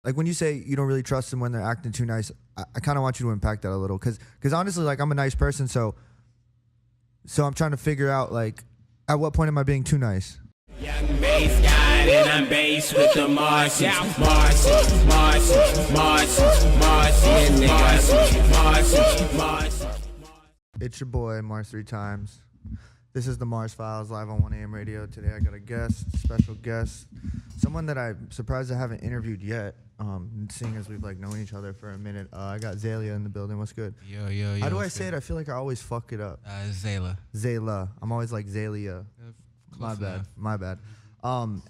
like when you say you don't really trust them when they're acting too nice, I kind of want you to unpack that a little, because honestly, like I'm a nice person, so I'm trying to figure out like at what point am I being too nice? Young bass guy, and I'm bass with the Martians, Martians. It's your boy Mars 3 times. This is the Mars Files live on 1 AM radio. Today I got a guest, special guest, someone that I'm surprised I haven't interviewed yet. Seeing as we've like known each other for a minute. I got Xela in the building. What's good? Yo. How do I say it? I feel like I always fuck it up. Xela. Xela. I'm always like Xelia. My bad.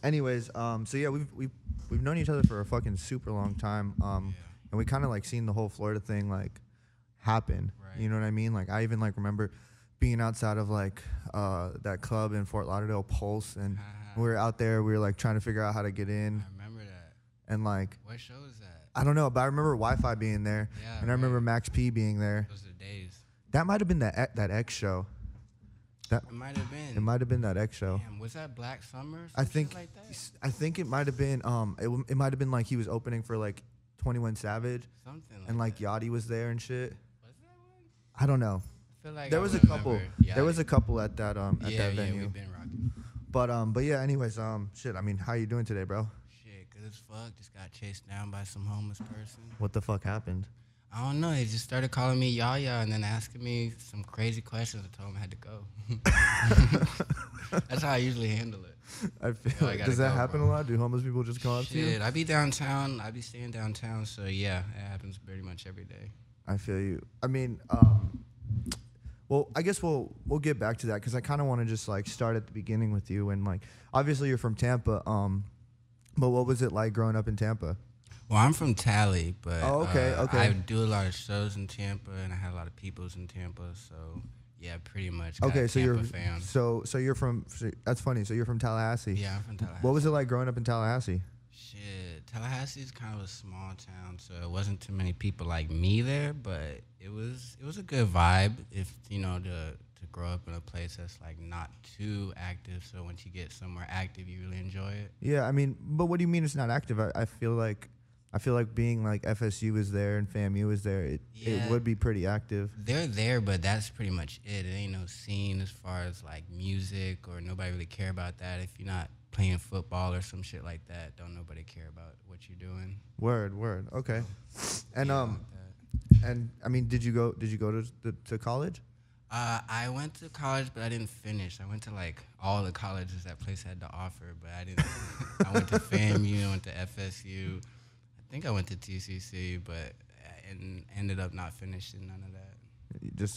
Anyways, so yeah, we've known each other for a fucking super long time. And we kind of like seen the whole Florida thing like happen. Right. You know what I mean? Like I even like remember being outside of like that club in Fort Lauderdale, Pulse, and we were out there. We were like trying to figure out how to get in. I remember that. And like, what show is that? I don't know, but I remember Wi-Fi being there, and I remember Max P being there. Those are the days. That might have been that X show. It might have been. It might have been that X show. Damn, was that Black Summer? I think. Like that? I think it might have been. It might have been like he was opening for like 21 Savage. Something. Like and like that. Yachty was there and shit. Was that one? I don't know. I feel like there was a couple. There was a couple at that that venue. Yeah, we've been rocking. But yeah. Anyways, shit. I mean, how you doing today, bro? Shit, good as fuck. Just got chased down by some homeless person. What the fuck happened? I don't know. They just started calling me Yaya and then asking me some crazy questions. I told them I had to go. That's how I usually handle it. I feel like does that happen a lot? Do homeless people just come up to you? I be downtown. I be staying downtown. So yeah, it happens pretty much every day. I feel you. I mean, well, I guess we'll get back to that because I kind of want to just like start at the beginning with you. And like, obviously you're from Tampa. But what was it like growing up in Tampa? Well, I'm from Tally, but okay. I do a lot of shows in Tampa, and I had a lot of peoples in Tampa, so yeah, pretty much. Okay, so Tampa you're fan. So you're from. That's funny. So you're from Tallahassee. Yeah, I'm from Tallahassee. What was it like growing up in Tallahassee? Shit, Tallahassee is kind of a small town, so it wasn't too many people like me there, but it was a good vibe. If you know to grow up in a place that's like not too active, so once you get somewhere active, you really enjoy it. Yeah, I mean, but what do you mean it's not active? I feel like being like FSU is there and FAMU is there, it would be pretty active. They're there, but that's pretty much it. It ain't no scene as far as like music, or nobody really care about that. If you're not playing football or some shit like that, don't nobody care about what you're doing. Word. Okay. And and I mean, did you go to college? I went to college, but I didn't finish. I went to like all the colleges that place had to offer, but I didn't. I went to FAMU, I went to FSU. I think I went to TCC, but and ended up not finishing none of that.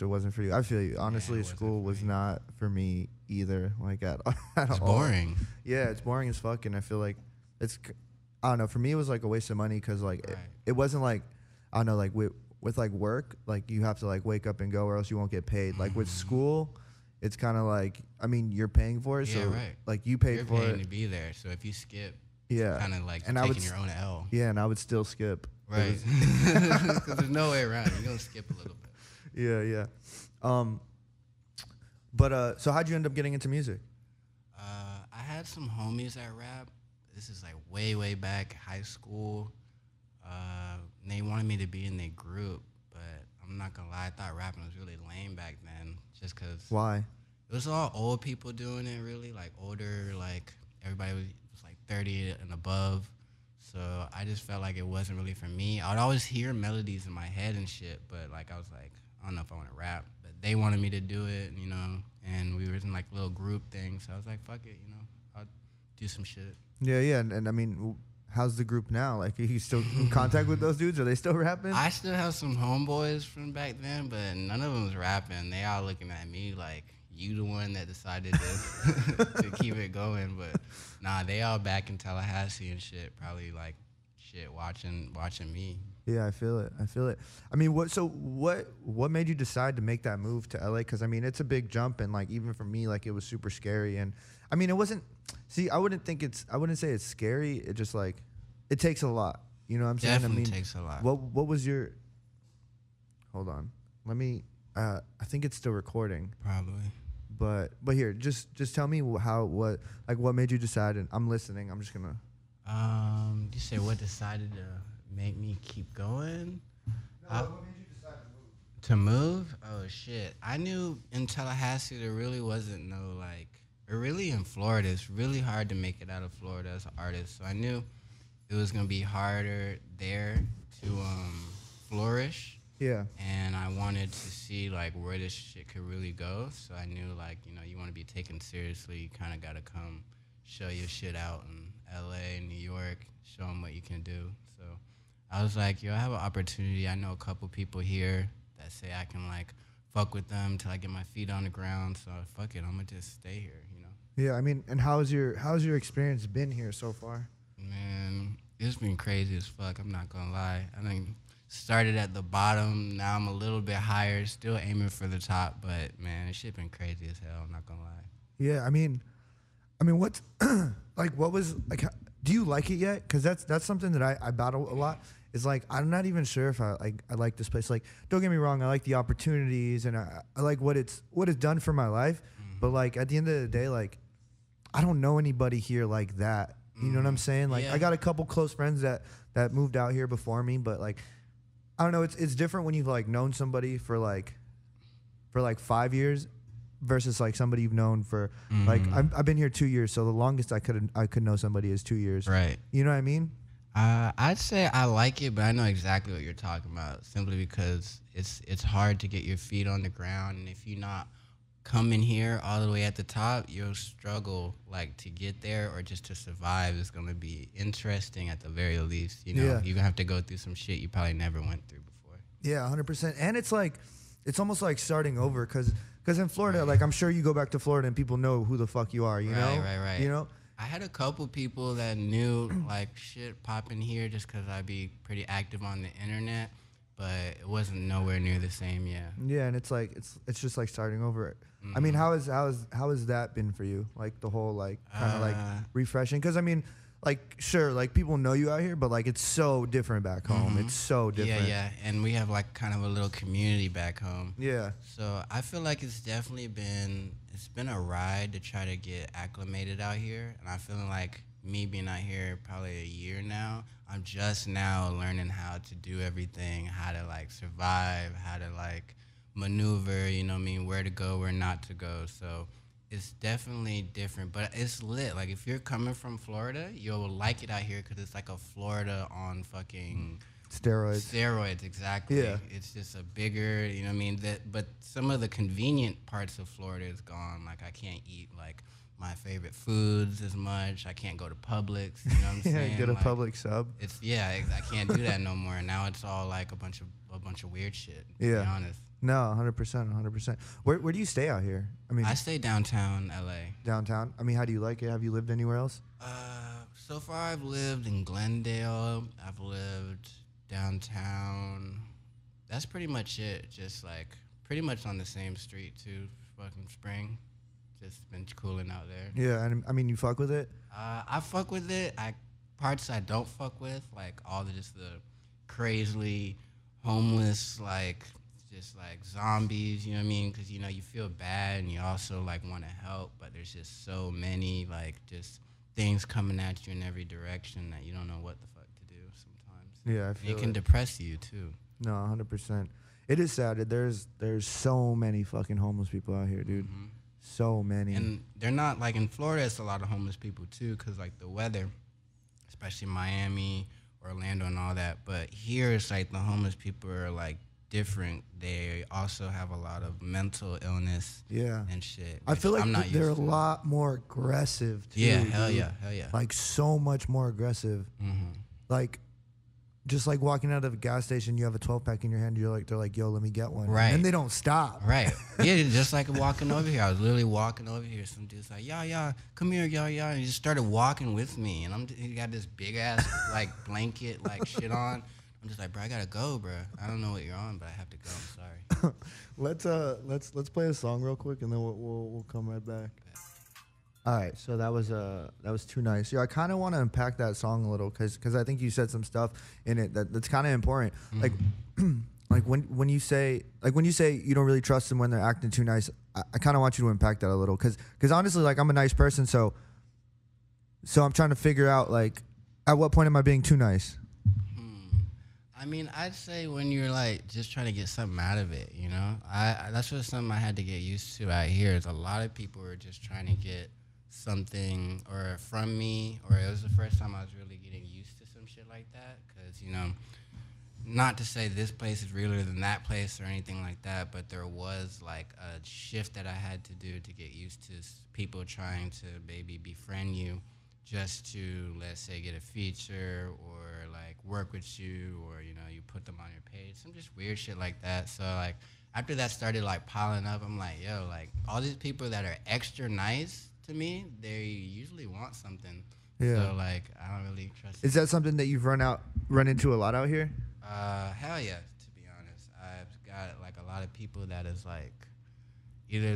It wasn't for you. I feel you. Honestly, school was not for me either. Like at all. It's boring. Yeah, it's boring as fuck, and I feel like I don't know. For me, it was like a waste of money because like it wasn't like I don't know, like with like work, like you have to like wake up and go or else you won't get paid. Like with school, it's kind of like, I mean, you're paying for it. Yeah, so right. like you paid you're for paying it to be there. So if you skip, yeah, kind of like and taking your own L. Yeah, and I would still skip. Right. Because there's no way around it. You're going to skip a little bit. Yeah. But so how'd you end up getting into music? I had some homies that rap. This is like way back, high school. And they wanted me to be in their group, but I'm not gonna lie, I thought rapping was really lame back then, just cause. Why? It was all old people doing it, really, like older, like everybody was like 30 and above. So I just felt like it wasn't really for me. I'd always hear melodies in my head and shit, but like I was like, I don't know if I want to rap. But they wanted me to do it, you know, and we were in like a little group thing. So I was like, fuck it, you know, I'll do some shit. Yeah, and I mean, how's the group now? Like, are you still in contact with those dudes? Are they still rapping? I still have some homeboys from back then, but none of them was rapping. They all looking at me like, you the one that decided to keep it going. But nah, they all back in Tallahassee and shit, probably like shit watching me. Yeah, I feel it. I mean, what made you decide to make that move to LA? Because I mean, it's a big jump, and like even for me, like it was super scary. And I mean, it wasn't. See, I wouldn't say it's scary. It just like it takes a lot. You know what I'm saying? Definitely I mean, takes a lot. What was your? Hold on. Let me. I think it's still recording. Probably. But here, just tell me what made you decide, and I'm listening. I'm just gonna. You say what decided to make me keep going? What made you decide to move? To move? Oh shit! I knew in Tallahassee there really wasn't no like, or really in Florida, it's really hard to make it out of Florida as an artist. So I knew it was gonna be harder there to flourish. Yeah. And I wanted to see like where this shit could really go. So I knew like, you want to be taken seriously, you kind of got to come show your shit out in LA, New York, show them what you can do. So I was like, yo, I have an opportunity. I know a couple people here that say I can like fuck with them till I get my feet on the ground. So fuck it, I'm gonna just stay here, Yeah, I mean, and how's your experience been here so far? Man, it's been crazy as fuck. I'm not gonna lie. I think started at the bottom. Now I'm a little bit higher, still aiming for the top. But man, this shit been crazy as hell. I'm not gonna lie. Yeah, I mean, what's like? What was like? Do you like it yet? Because that's something that I battle a lot. Is like I'm not even sure if I like this place. Like, don't get me wrong, I like the opportunities and I like what it's done for my life. Mm-hmm. But like at the end of the day, like I don't know anybody here like that. You know what I'm saying? Like I got a couple close friends that moved out here before me, but like I don't know. It's different when you've like known somebody for like 5 years versus like somebody you've known for like I've been here 2 years. So the longest I could know somebody is 2 years. Right. You know what I mean? I'd say I like it, but I know exactly what you're talking about. Simply because it's hard to get your feet on the ground, and if you're not coming here all the way at the top, you'll struggle like to get there or just to survive. Is going to be interesting at the very least. You're gonna have to go through some shit you probably never went through before. Yeah, 100%. And it's like it's almost like starting over because in Florida, like I'm sure you go back to Florida and people know who the fuck you are. You know, right. You know. I had a couple people that knew like shit popping here just because I'd be pretty active on the internet, but it wasn't nowhere near the same. Yeah, and it's like it's just like starting over. I mean, how has that been for you? Like the whole like kind of like refreshing? Because I mean, like sure, like people know you out here, but like it's so different back home. It's so different. Yeah, and we have like kind of a little community back home. Yeah. So I feel like it's definitely been a ride to try to get acclimated out here, and I feel like me being out here probably a year now, I'm just now learning how to do everything, how to like survive, how to like maneuver, where to go, where not to go. So it's definitely different, but it's lit. Like if you're coming from Florida, you'll like it out here because it's like a Florida on fucking steroids, exactly. Yeah. It's just a bigger, but some of the convenient parts of Florida is gone. Like I can't eat like my favorite foods as much. I can't go to Publix. You know what I'm saying? Get a like, Publix sub. I can't do that no more. Now it's all like a bunch of weird shit. To be honest. No, 100%. Where do you stay out here? I mean, I stay downtown LA. Downtown? I mean, how do you like it? Have you lived anywhere else? So far I've lived in Glendale. I've lived downtown. That's pretty much it. Just like pretty much on the same street too. Fucking Spring. Just been cooling out there. Yeah, and I mean, you fuck with it? I fuck with it. Parts I don't fuck with, like all the crazily homeless, like just like zombies, you know what I mean? Because, you feel bad and you also like want to help, but there's just so many like just things coming at you in every direction that you don't know what the fuck to do sometimes. Yeah, I feel it can depress you too. No, 100%. It is sad. There's so many fucking homeless people out here, dude. Mm-hmm. So many. And they're not like in Florida, it's a lot of homeless people too, because like the weather, especially Miami, Orlando and all that. But here it's like the homeless people are like different. They also have a lot of mental illness and shit. I feel like they're a lot more aggressive too. Yeah, hell dude. Yeah. Like so much more aggressive. Mm-hmm. Like just like walking out of a gas station, you have a 12-pack in your hand, they're like, yo, let me get one. Right. And they don't stop. Right. Yeah, just like walking over here. I was literally walking over here. Some dude's like, yeah, come here, yeah. And he just started walking with me. And he got this big ass like blanket like shit on. I'm just like, bro, I gotta go, bro. I don't know what you're on, but I have to go. I'm sorry. Let's play a song real quick, and then we'll come right back. All right, so that was Too Nice. Yeah, I kind of want to unpack that song a little because I think you said some stuff in it that's kind of important. Mm-hmm. Like when you say you don't really trust them when they're acting too nice. I kind of want you to unpack that a little because honestly, like I'm a nice person, so I'm trying to figure out like At what point am I being too nice? I mean, I'd say when you're like just trying to get something out of it, you know. That's what something I had to get used to out here. Is a lot of people were just trying to get something or from me, or it was the first time I was really getting used to some shit like that. Because not to say this place is realer than that place or anything like that, but there was like a shift that I had to do to get used to people trying to maybe befriend you just to, let's say, get a feature or like work with you, or you put them on your page, some just weird shit like that. So like after that started like piling up, I'm like, yo, like all these people that are extra nice to me, they usually want something. Yeah. So like I don't really trust. Is that something that you've run into a lot out here? Hell yeah, to be honest. I've got like a lot of people that is like either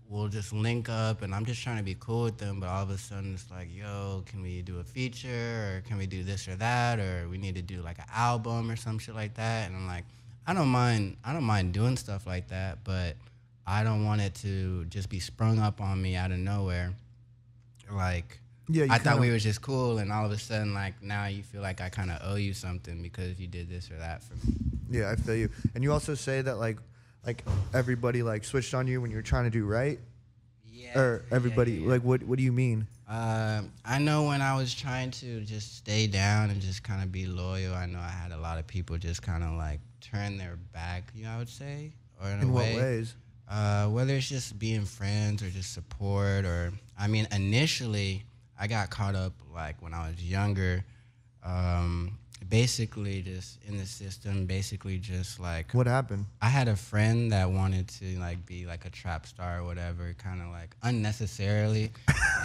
we'll just link up and I'm just trying to be cool with them, but all of a sudden it's like, yo, can we do a feature, or can we do this or that, or we need to do like an album or some shit like that. And I'm like, I don't mind doing stuff like that, but I don't want it to just be sprung up on me out of nowhere. Like, yeah, I thought we were just cool, and all of a sudden, like, now you feel like I kind of owe you something because you did this or that for me. Yeah, I feel you. And you also say that like everybody like switched on you when you were trying to do right. Yeah. Or everybody, yeah. Like, what do you mean? I know when I was trying to just stay down and just kind of be loyal, I know I had a lot of people just kind of like turn their back, I would say, or in what ways? Whether it's just being friends or just support, or I mean, initially I got caught up like when I was younger, basically just in the system, basically just like. What happened? I had a friend that wanted to like be like a trap star or whatever, kind of like unnecessarily,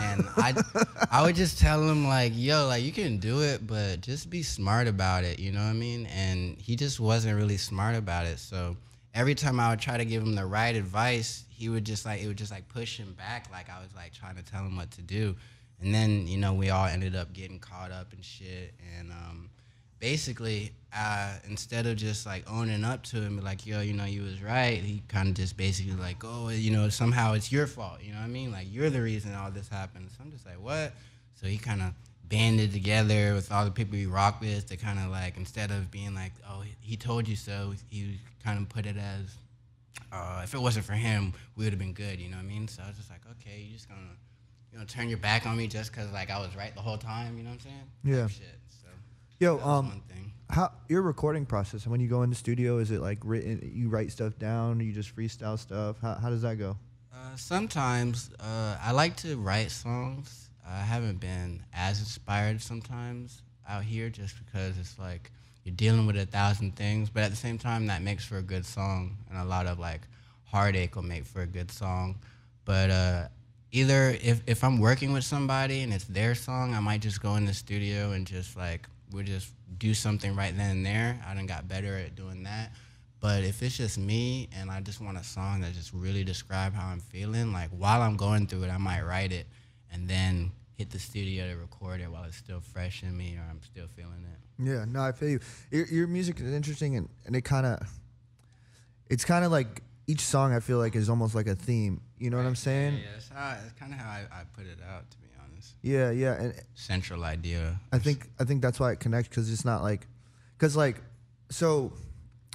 and I would just tell him like, yo, like you can do it, but just be smart about it, you know what I mean? And he just wasn't really smart about it, so every time I would try to give him the right advice, it would just like push him back, like I was like trying to tell him what to do. And then, we all ended up getting caught up in shit. And basically, instead of just like owning up to him, like, yo, you was right, he kind of just basically like, oh, somehow it's your fault. You know what I mean? Like, you're the reason all this happened. So I'm just like, what? So he kind of banded together with all the people he rocked with to kind of like, instead of being like, oh, he told you so, he kind of put it as, if it wasn't for him, we would have been good. You know what I mean? So I was just like, okay, you're just going to turn your back on me just because like I was right the whole time, you know what I'm saying? Yeah. Type shit. So yo, one thing. How your recording process, when you go in the studio, is it like written, you write stuff down, or you just freestyle stuff? How does that go? Sometimes I like to write songs. I haven't been as inspired sometimes out here just because it's like you're dealing with 1,000 things, but at the same time that makes for a good song, and a lot of like heartache will make for a good song. But either if I'm working with somebody and it's their song, I might just go in the studio and just like we'll just do something right then and there. I done got better at doing that. But if it's just me and I just want a song that just really describe how I'm feeling, like while I'm going through it, I might write it and then hit the studio to record it while it's still fresh in me or I'm still feeling it. Yeah, no, I feel you. Your music is interesting, and it's kind of like each song I feel like is almost like a theme. You know what I'm saying? Yeah, it's kind of how I put it out, to be honest. Yeah, and central idea. I think that's why it connects, because it's not like, so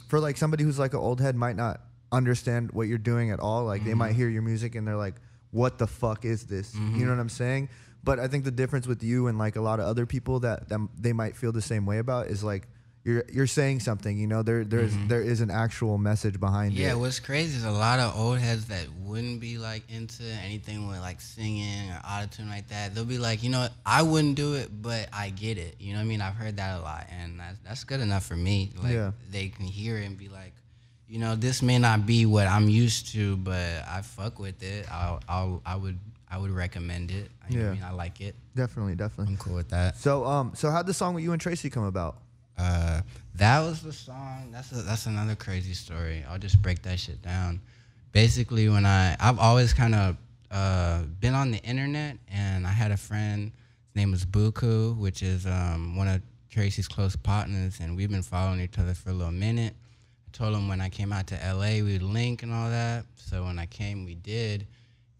for like somebody who's like an old head might not understand what you're doing at all. Like they might hear your music and they're like, what the fuck is this? You know what I'm saying? But I think the difference with you and like a lot of other people that they might feel the same way about is like, you're saying something, there is an actual message behind it. Yeah, what's crazy is a lot of old heads that wouldn't be like into anything with like singing or autotune like that. They'll be like, I wouldn't do it, but I get it. You know what I mean? I've heard that a lot, and that's good enough for me. Like they can hear it and be like, this may not be what I'm used to, but I fuck with it. I would recommend it. You know what I mean? I like it. Definitely. I'm cool with that. So how'd the song with you and Tracy come about? That was the song. That's another crazy story. I'll just break that shit down. Basically, when I've always kind of been on the internet, and I had a friend. His name was Buku, which is one of Tracy's close partners, and we've been following each other for a little minute. I told him when I came out to LA, we'd link and all that. So when I came, we did,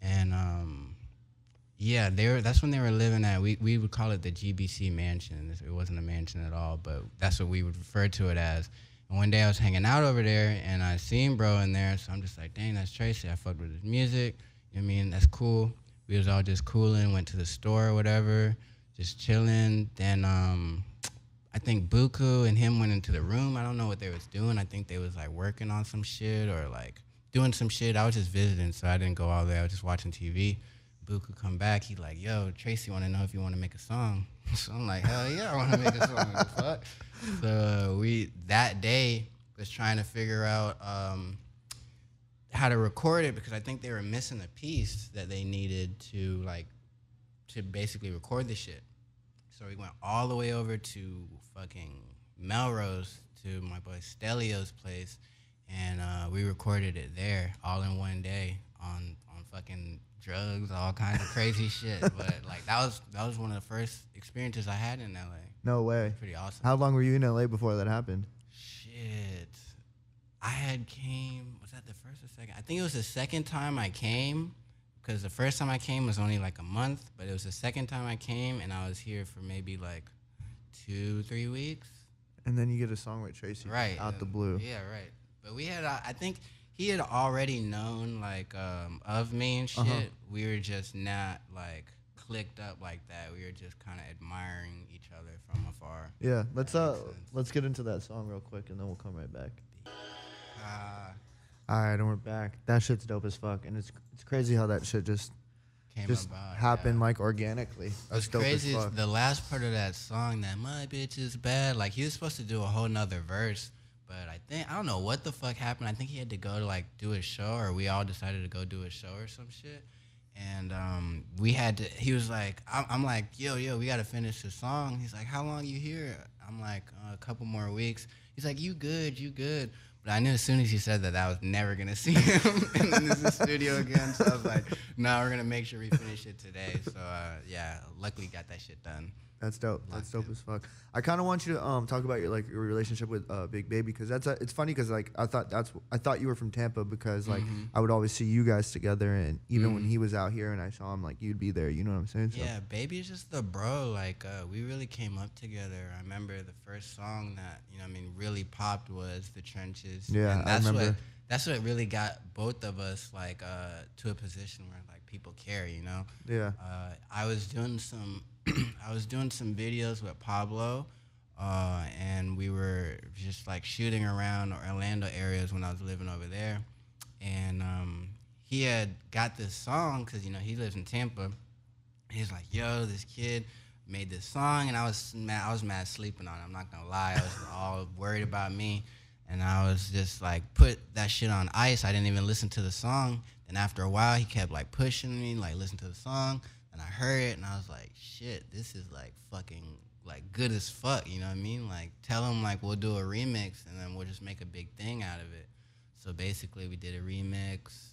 and Yeah, that's when they were living at. We would call it the GBC mansion. It wasn't a mansion at all, but that's what we would refer to it as. And one day I was hanging out over there, and I seen bro in there, so I'm just like, dang, that's Tracy. I fucked with his music. You know what I mean? That's cool. We was all just cooling, went to the store or whatever, just chilling. Then I think Buku and him went into the room. I don't know what they was doing. I think they was like working on some shit or like doing some shit. I was just visiting, so I didn't go all there. I was just watching TV. Buku come back. He like, yo, Tracy want to know if you want to make a song. So I'm like, hell yeah, I want to make a song. What the fuck? So we that day was trying to figure out how to record it because I think they were missing a piece that they needed to basically record the shit. So we went all the way over to fucking Melrose to my boy Stelio's place, and we recorded it there all in one day on fucking drugs, all kinds of crazy shit. But like that was one of the first experiences I had in LA. No way. Pretty awesome. How long were you in LA before that happened? Shit. I had came, was that the first or second? I think it was the second time I came, because the first time I came was only like a month, but it was the second time I came, and I was here for maybe like 2-3 weeks. And then you get a song with Tracy right out the blue. Yeah, right. But we had, I think he had already known like of me and shit. We were just not like clicked up like that. We were just kind of admiring each other from afar. Yeah, let's get into that song real quick, and then we'll come right back. All right, and we're back. That shit's dope as fuck, and it's crazy how that shit just about, happened like organically. What's crazy is the last part of that song, that my bitch is bad. Like he was supposed to do a whole nother verse, but I don't know what the fuck happened. I think he had to go to like do a show, or we all decided to go do a show or some shit. And we had to. He was like, I'm like, yo, we gotta finish the song. He's like, how long you here? I'm like, a couple more weeks. He's like, you good. But I knew as soon as he said that I was never going to see him in the studio again. So I was like, no, we're going to make sure we finish it today. So, yeah, luckily got that shit done. That's dope. That's dope as fuck. I kind of want you to talk about your relationship with Big Baby, because it's funny because like I thought you were from Tampa because like I would always see you guys together, and even when he was out here and I saw him, like you'd be there. You know what I'm saying? Yeah, so. Baby is just the bro. Like we really came up together. I remember the first song that really popped was The Trenches. Yeah, and I remember. That's what really got both of us like to a position where like people care. Yeah. I was doing some videos with Pablo, and we were just like shooting around Orlando areas when I was living over there, and he had got this song because he lives in Tampa. He's like, yo, this kid made this song, and I was mad sleeping on it. I'm not gonna lie, I was all worried about me, and I was just like put that shit on ice. I didn't even listen to the song. Then after a while, he kept like pushing me, like listen to the song. And I heard it, and I was like, shit, this is like fucking like good as fuck, you know what I mean? Like tell him like we'll do a remix, and then we'll just make a big thing out of it. So basically we did a remix,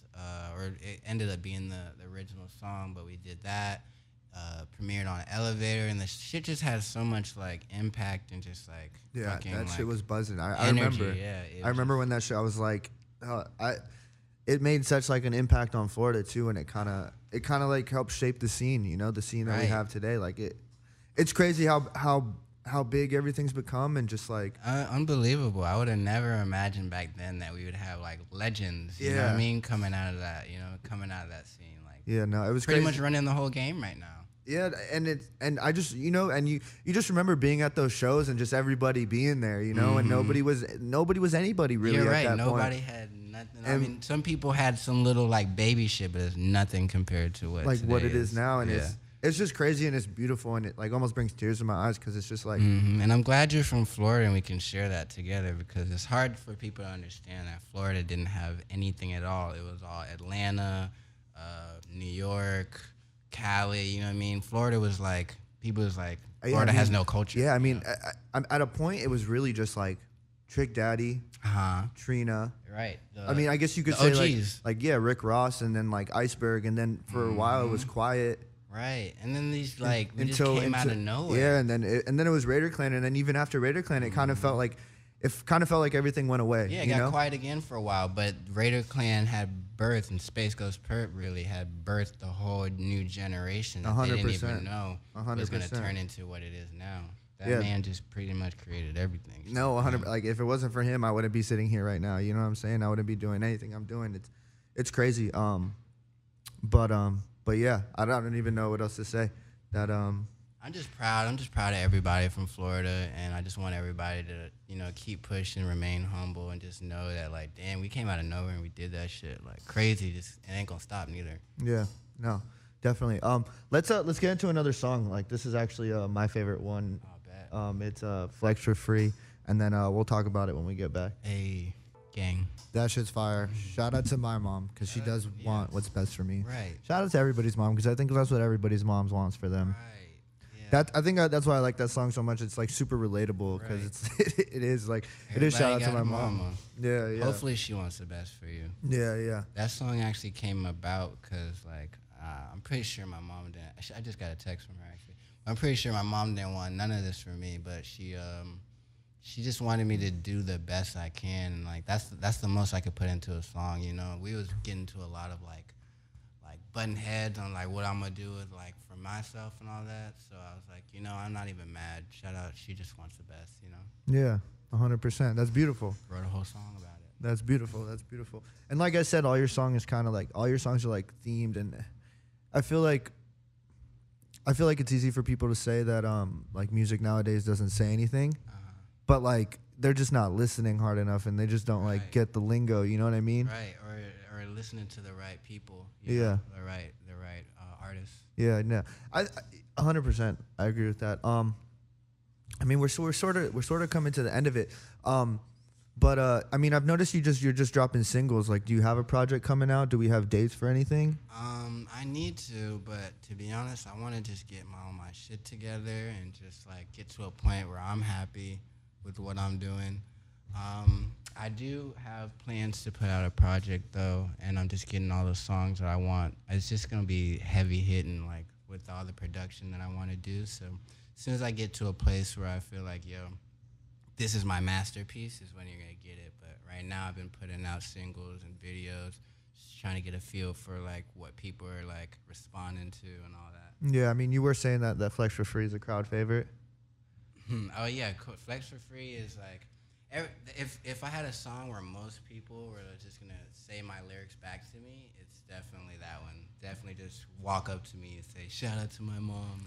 or it ended up being the original song, but we did that, premiered on Elevator, and the shit just had so much like impact and just like fucking, that like, shit was buzzing. I energy, remember. Yeah, I remember when that shit. I was like, it made such like an impact on Florida too, and it kind of like helped shape the scene, the scene that we have today. Like it's crazy how big everything's become, and just like unbelievable. I would have never imagined back then that we would have like legends, you know what I mean, coming out of that scene. Like it was pretty crazy. much running the whole game right now. Yeah, and I just and you just remember being at those shows and just everybody being there, and nobody was anybody really. You're right. At that Nobody point. had nothing. Some people had some little like baby shit, but it's nothing compared to what it is now, and it's just crazy, and it's beautiful, and it like almost brings tears to my eyes because it's just like. And I'm glad you're from Florida and we can share that together, because it's hard for people to understand that Florida didn't have anything at all. It was all Atlanta, New York, Cali. You know what I mean? Florida was like people was like Florida has no culture. Yeah, I mean, I'm at a point it was really just like Trick Daddy, Trina. Right. I mean, I guess you could say like Rick Ross, and then like Iceberg, and then for a while it was Quiet. Right, and then these like we just came out of nowhere. Yeah, and then it was Raider Clan, and then even after Raider Clan, it kind of felt like kind of felt like everything went away. Yeah, it you got know? quiet again for a while, but Raider Clan had birthed, and Space Ghost Perp really had birthed a whole new generation that they didn't even know was going to turn into what it is now. That man just pretty much created everything. No, 100. Like if it wasn't for him, I wouldn't be sitting here right now. You know what I'm saying? I wouldn't be doing anything I'm doing. It's crazy. But yeah, I don't even know what else to say. That I'm just proud. I'm just proud of everybody from Florida, and I just want everybody to, keep pushing, remain humble, and just know that, like, damn, we came out of nowhere and we did that shit like crazy. Just it ain't gonna stop neither. Yeah, no, definitely. Let's get into another song. Like this is actually my favorite one. Oh, bet. It's Flex for Free, and then we'll talk about it when we get back. Hey, gang. That shit's fire. Shout out to my mom because she does want what's best for me. Right. Shout out to everybody's mom because I think that's what everybody's moms wants for them. Right. Yeah. I think that's why I like that song so much. It's like super relatable because it is like it is shout out to my mom. Yeah, yeah. Hopefully she wants the best for you. Yeah, yeah. That song actually came about because like I'm pretty sure my mom didn't. I just got a text from her actually. I'm pretty sure my mom didn't want none of this for me, but she just wanted me to do the best I can, and like that's the most I could put into a song. We was getting to a lot of like button heads on like what I'm gonna do with like for myself and all that. So I was like, I'm not even mad. Shout out, she just wants the best. Yeah, 100%. That's beautiful. Wrote a whole song about it. That's beautiful. That's beautiful. And like I said, all your songs are like themed, and I feel like it's easy for people to say that like music nowadays doesn't say anything, but like they're just not listening hard enough, and they just don't like get the lingo. You know what I mean? Right. Or listening to the right people. Yeah. The right artists. Yeah. No. I 100%. I agree with that. I mean, we're sort of coming to the end of it. But I mean, I've noticed you're just dropping singles. Like, do you have a project coming out? Do we have dates for anything? I need to, but to be honest, I want to just get all my shit together and just like get to a point where I'm happy with what I'm doing. I do have plans to put out a project though, and I'm just getting all the songs that I want. It's just gonna be heavy hitting, like with all the production that I want to do. So as soon as I get to a place where I feel like, this is my masterpiece, is when you're gonna get it. But right now, I've been putting out singles and videos, just trying to get a feel for like what people are like responding to and all that. Yeah, I mean, you were saying that Flex for Free is a crowd favorite. Oh yeah, Flex for Free is like, if I had a song where most people were just gonna say my lyrics back to me, it's definitely that one. Definitely just walk up to me and say, "Shout out to my mom."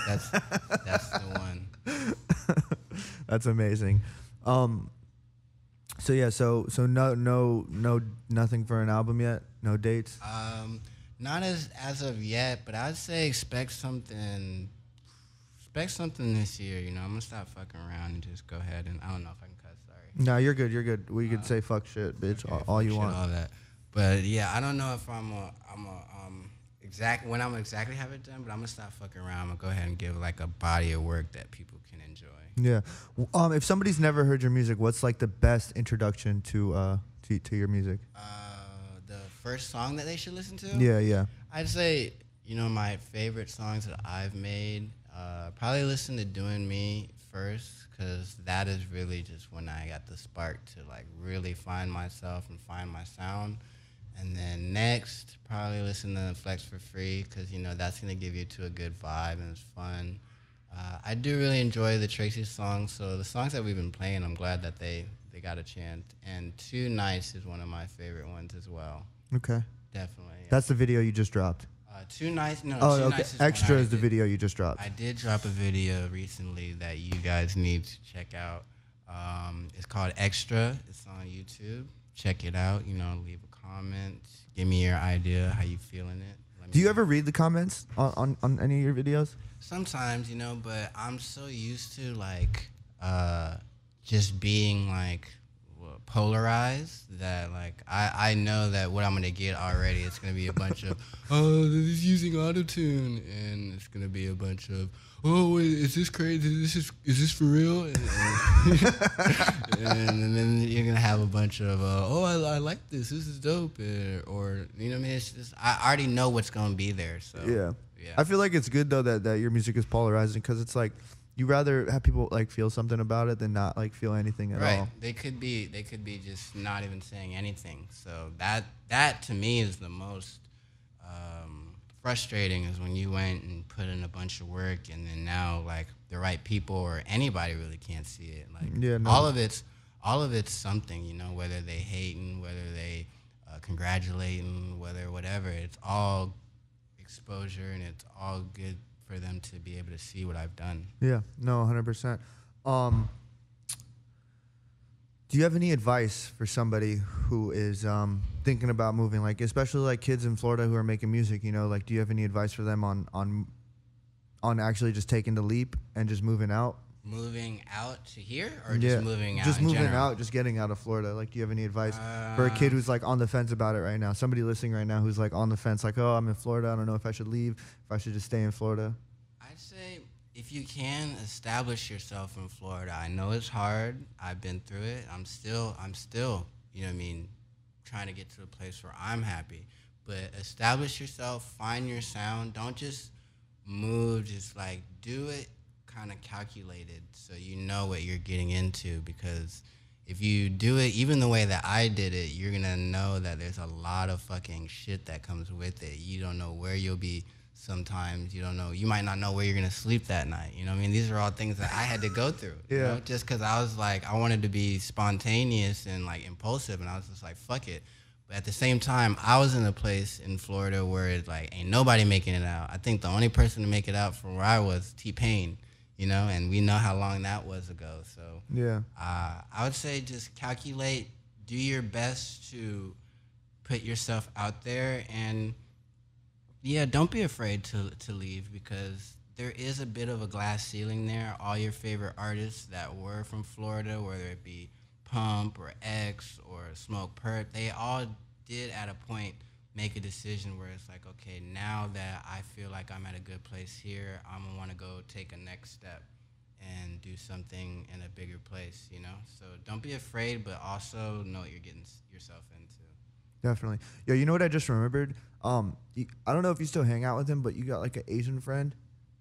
That's the one. That's amazing. So yeah, so no nothing for an album yet. No dates. Not as of yet, but I'd say expect something this year. I'm gonna stop fucking around and just go ahead and I don't know if I can cuss. Sorry. No, you're good. You're good. We could say fuck shit, bitch, Okay, all you shit, want. all that. But yeah, I don't know if I'm exactly have it done, but I'm gonna stop fucking around. I'm gonna go ahead and give like a body of work that people can enjoy. Yeah. If somebody's never heard your music, what's like the best introduction to your music? The first song that they should listen to? Yeah. I'd say, my favorite songs that I've made, probably listen to Doing Me first, because that is really just when I got the spark to like really find myself and find my sound. And then next, probably listen to Flex for Free, because that's gonna give you to a good vibe and it's fun. I do really enjoy the Tracy songs, so the songs that we've been playing, I'm glad that they got a chance. And Too Nice is one of my favorite ones as well. Okay. Definitely. Yeah. That's the video you just dropped. Too Nice. No. Oh, Too okay. Nice is Extra is the did. video you just dropped. I did drop a video recently that you guys need to check out. It's called Extra. It's on YouTube. Check it out. Leave a comment. Give me your idea. How you feeling it? Do you ever read the comments on any of your videos? Sometimes, but I'm so used to like just being like polarized that like I know that what I'm gonna get already, it's gonna be a bunch of this is using autotune, and it's gonna be a bunch of wait, is this crazy? Is this for real? And then you're gonna have a bunch of I like this. This is dope, or what I mean. It's just I already know what's gonna be there. So Yeah. I feel like it's good though that your music is polarizing, because it's like you rather have people like feel something about it than not like feel anything at all. They could be just not even saying anything. So that to me is the most frustrating, is when you went and put in a bunch of work and then now like the right people or anybody really can't see it. Like all of it's something, you know, whether they hating, whether they congratulating, whatever. It's all exposure, and it's all good for them to be able to see what I've done. Yeah, no, 100%. Do you have any advice for somebody who is thinking about moving, like especially like kids in Florida who are making music? You know, like do you have any advice for them on actually just taking the leap and just moving out? Moving out to here, or just moving out? Just in moving general? out, just getting out of Florida. Like, do you have any advice for a kid who's like on the fence about it right now? Somebody listening right now who's like on the fence, like, oh, I'm in Florida. I don't know if I should leave, if I should just stay in Florida. I'd say if you can establish yourself in Florida. I know it's hard. I've been through it. I'm still, you know what I mean, trying to get to a place where I'm happy. But establish yourself, find your sound. Don't just move, just like do it kind of calculated so you know what you're getting into, because if you do it even the way that I did it, you're gonna know that there's a lot of fucking shit that comes with it. You don't know where you'll be sometimes. You don't know, you might not know where you're gonna sleep that night. You know what I mean? These are all things that I had to go through. You know? Just because I was like, I wanted to be spontaneous and like impulsive, and I was just like, fuck it. But at the same time, I was in a place in Florida where it's like ain't nobody making it out. I think the only person to make it out from where I was, T-Pain. You know, and we know how long that was ago. So yeah, I would say just calculate, do your best to put yourself out there, and yeah, don't be afraid to leave, because there is a bit of a glass ceiling there. All your favorite artists that were from Florida, whether it be Pump or X or Smoke Perp, they all did at a point make a decision where it's like, okay, now that I feel like I'm at a good place here, I'm gonna want to go take a next step and do something in a bigger place, you know? So don't be afraid, but also know what you're getting yourself into. Definitely. Yeah, you know what I just remembered? I don't know if you still hang out with him, but you got like an Asian friend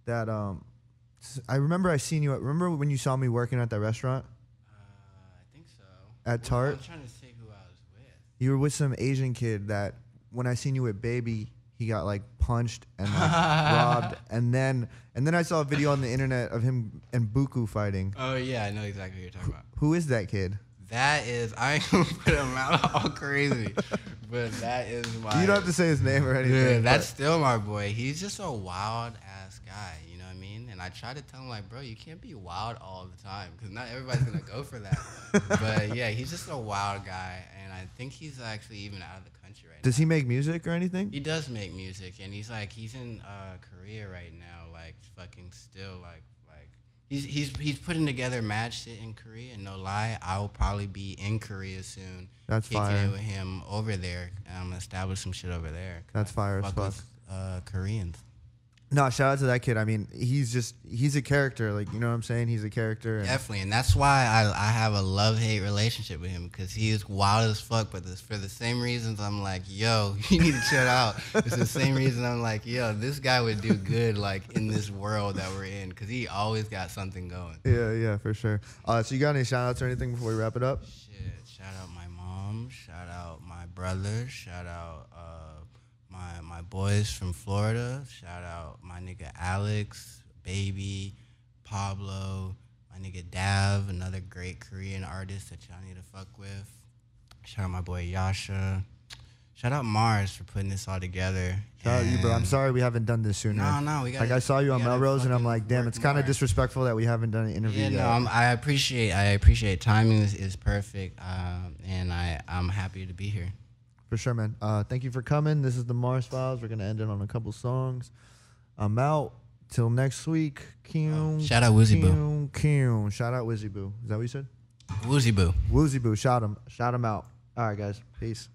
that I remember I seen you remember when you saw me working at that restaurant? I think so. At Tart? I'm trying to think who I was with. You were with some Asian kid that when I seen you with Baby, he got like punched and like robbed, and then I saw a video on the internet of him and Buku fighting. Oh yeah, I know exactly what you're talking about. Who is that kid? That is, I ain't gonna put him out all crazy, but that is my. You don't have to say his name or anything. Yeah, that's still my boy. He's just a wild ass guy, you know what I mean? And I try to tell him like, bro, you can't be wild all the time, because not everybody's gonna go for that. But yeah, he's just a wild guy, and I think he's actually even out of the country right now. Does he make music or anything? He does make music, and he's in Korea right now, like fucking still like he's putting together mad shit in Korea. And no lie, I will probably be in Korea soon. That's kicking fire. it with him over there. And I'm gonna establish some shit over there. That's fire as fuck. With, Koreans. No, shout out to that kid. I mean, he's a character. Like, you know what I'm saying? He's a character. And definitely, and that's why I have a love-hate relationship with him, because he is wild as fuck. But for the same reasons, I'm like, yo, you need to chill out. It's the same reason I'm like, yo, this guy would do good like in this world that we're in, because he always got something going. Yeah, for sure. So you got any shout outs or anything before we wrap it up? Shit, shout out my mom, shout out my brother, shout out my boys from Florida. Shout out my nigga Alex, Baby, Pablo, my nigga Dav, another great Korean artist that y'all need to fuck with. Shout out my boy Yasha. Shout out Mars for putting this all together. Shout out you, bro. I'm sorry we haven't done this sooner. No, we got. Like I saw you on Melrose, and I'm like, damn, it's kind of disrespectful that we haven't done an interview yet. No, I appreciate timing is perfect, and I'm happy to be here. For sure, man. Thank you for coming. This is the Mars Files. We're going to end it on a couple songs. I'm out. Till next week. Shout out Woozy Boo. Shout out Woozy Boo. Is that what you said? Woozy Boo. Woozy Boo. Shout him out. All right, guys. Peace.